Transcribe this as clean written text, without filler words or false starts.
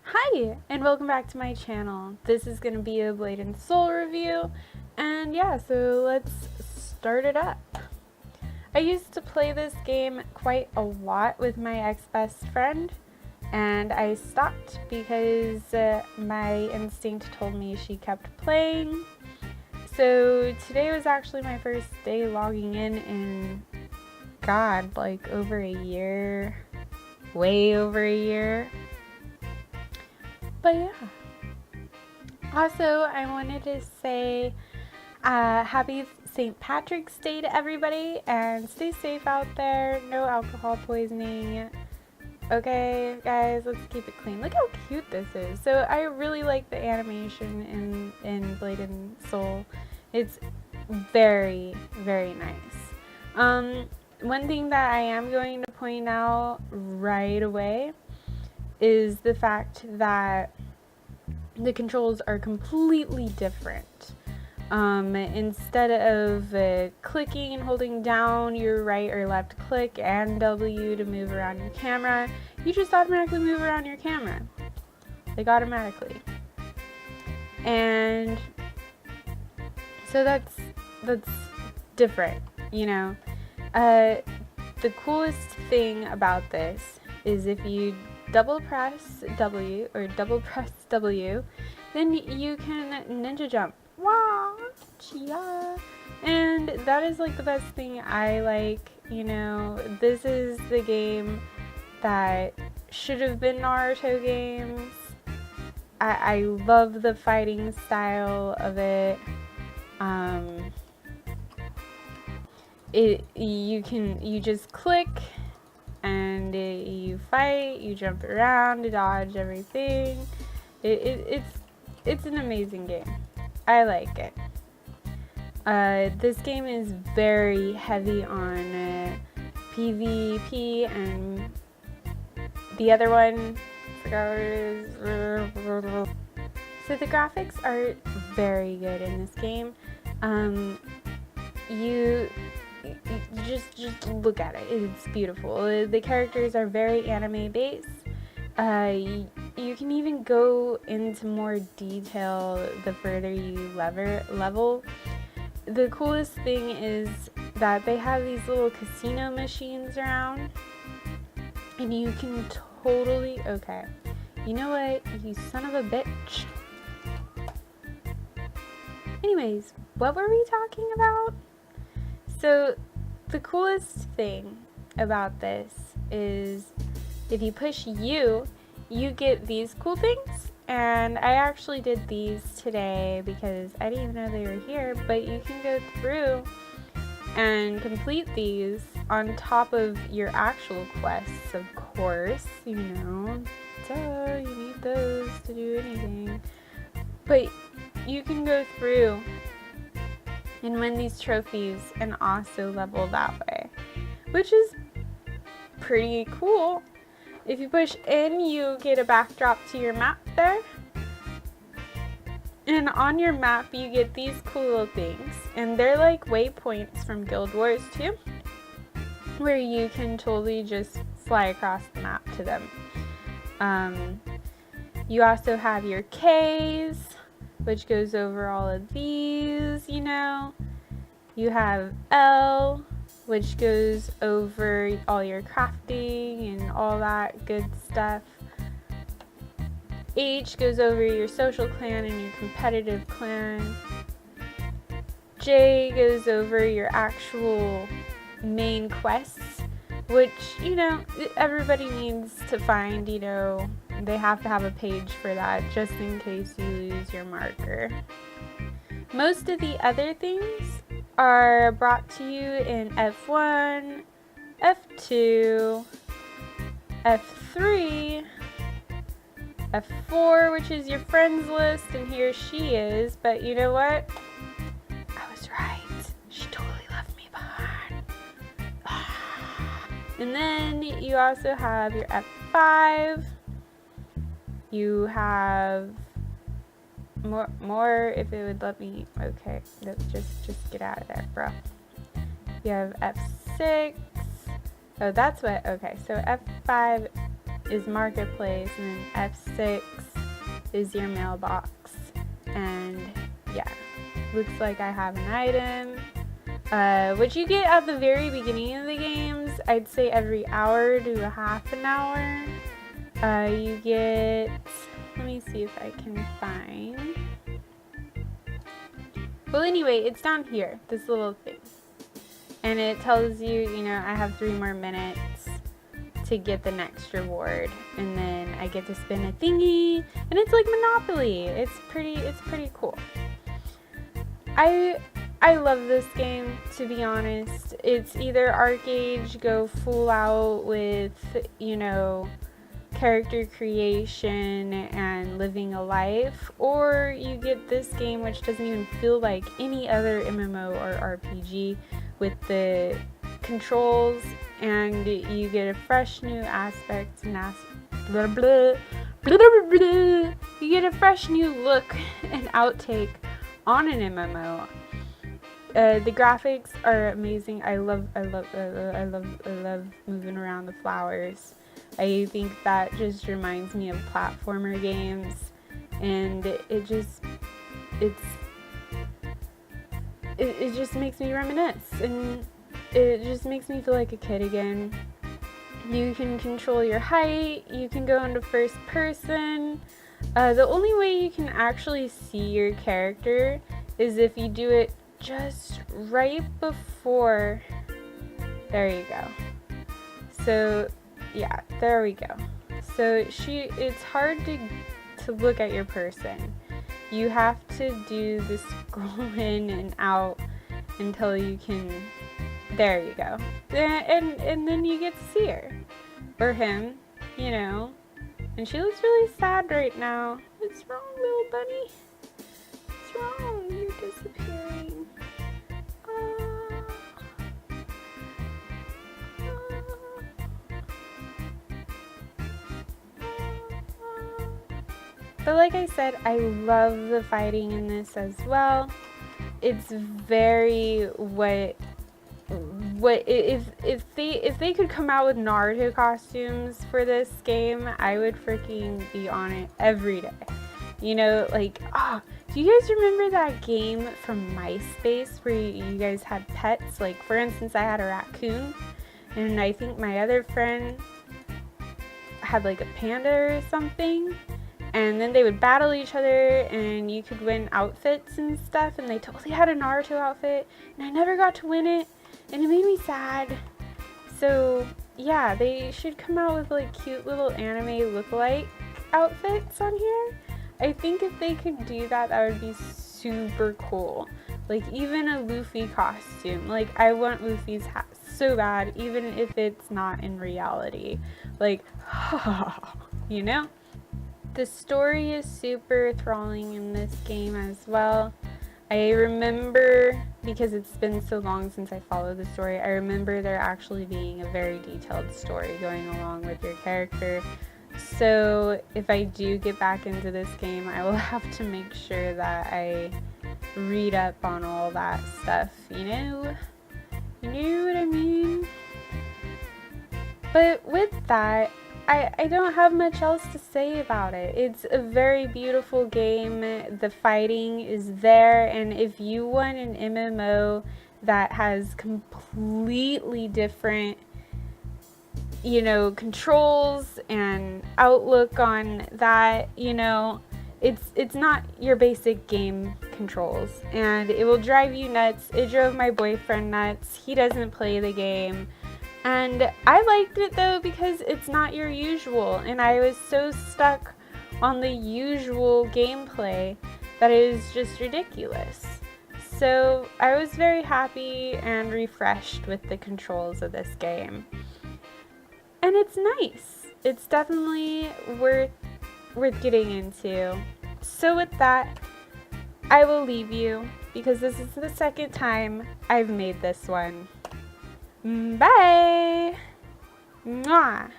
Hi, and welcome back to my channel. This is going to be a Blade and Soul review, and yeah, so let's start it up. I used to play this game quite a lot with my ex-best friend, and I stopped because my instinct told me she kept playing. So today was actually my first day logging in God, like over a year, way over a year. But yeah. Also, I wanted to say happy St. Patrick's Day to everybody and stay safe out there. No alcohol poisoning. Okay, guys, let's keep it clean. Look how cute this is. So I really like the animation in Blade and Soul. It's very, very nice. One thing that I am going to point out right away is the fact that the controls are completely different. Instead of clicking and holding down your right or left click and W to move around your camera, you just automatically move around your camera, like automatically. And so that's different, you know. The coolest thing about this is if you double press W, then you can ninja jump. Wow, chia. And that is like the best thing I like, you know. This is the game that should have been Naruto games. I love the fighting style of it. You just click and you fight, you jump around, dodge everything. It's an amazing game. I like it. This game is very heavy on PvP, and the other one, I forgot what it is. So the graphics are very good in this game. You just look at it. It's beautiful. The characters are very anime based. You can even go into more detail the further you level. The coolest thing is that they have these little casino machines around, and you can totally, okay, you know what, you son of a bitch. Anyways, what were we talking about? So the coolest thing about this is if you push U, you get these cool things. And I actually did these today because I didn't even know they were here, but you can go through and complete these on top of your actual quests, of course, you know, duh, you need those to do anything. But you can go through and win these trophies and also level that way, which is pretty cool. If you push in, you get a backdrop to your map there. And on your map, you get these cool little things. And they're like waypoints from Guild Wars too, where you can totally just fly across the map to them. You also have your Ks, which goes over all of these, you know. You have L, which goes over all your crafting and all that good stuff. H goes over your social clan and your competitive clan. J goes over your actual main quests, which, you know, everybody needs to find, you know, they have to have a page for that just in case you lose your marker. Most of the other things are brought to you in F1, F2, F3, F4, which is your friends list, and here she is, but you know what? I was right. She totally left me behind. And then you also have your F5. You have more if it would let me. Okay, just get out of there, bro. You have F6. Oh, that's what. Okay, so F5 is marketplace, and then F6 is your mailbox. And yeah, looks like I have an item. What you get at the very beginning of the games, I'd say every hour to a half an hour, you get, let me see if I can find. Well, anyway, it's down here, this little thing. And it tells you, you know, I have 3 more minutes to get the next reward. And then I get to spin a thingy, and it's like Monopoly. It's pretty cool. I love this game, to be honest. It's either arcade, go full out with, you know, character creation and living a life, or you get this game which doesn't even feel like any other MMO or RPG with the controls, and you get a fresh new aspect and you get a fresh new look and outtake on an MMO. The graphics are amazing. I love moving around the flowers. I think that just reminds me of platformer games, and it just makes me reminisce, and it just makes me feel like a kid again. You can control your height, you can go into first person. The only way you can actually see your character is if you do it just right before. There you go. So yeah, there we go. So it's hard to look at your person. You have to do the scroll in and out until you can, there you go. And then you get to see her. Or him, you know. And she looks really sad right now. What's wrong, little bunny? What's wrong? You're disappearing. But like I said, I love the fighting in this as well. It's very if they could come out with Naruto costumes for this game, I would freaking be on it every day. You know, like, do you guys remember that game from MySpace where you guys had pets? Like, for instance, I had a raccoon, and I think my other friend had like a panda or something. And then they would battle each other, and you could win outfits and stuff, and they totally had a Naruto outfit, and I never got to win it, and it made me sad. So yeah, they should come out with like cute little anime lookalike outfits on here. I think if they could do that, that would be super cool. Like even a Luffy costume. Like I want Luffy's hat so bad, even if it's not in reality. Like, you know? The story is super enthralling in this game as well. I remember, because it's been so long since I followed the story, I remember there actually being a very detailed story going along with your character. So if I do get back into this game, I will have to make sure that I read up on all that stuff, you know? You know what I mean? But with that, I don't have much else to say about it. It's a very beautiful game. The fighting is there, and if you want an MMO that has completely different, you know, controls and outlook on that, you know, it's not your basic game controls, and it will drive you nuts. It drove my boyfriend nuts. He doesn't play the game. And I liked it though because it's not your usual, and I was so stuck on the usual gameplay that it was just ridiculous. So I was very happy and refreshed with the controls of this game. And it's nice. It's definitely worth getting into. So with that, I will leave you because this is the second time I've made this one. Bye! Mwah!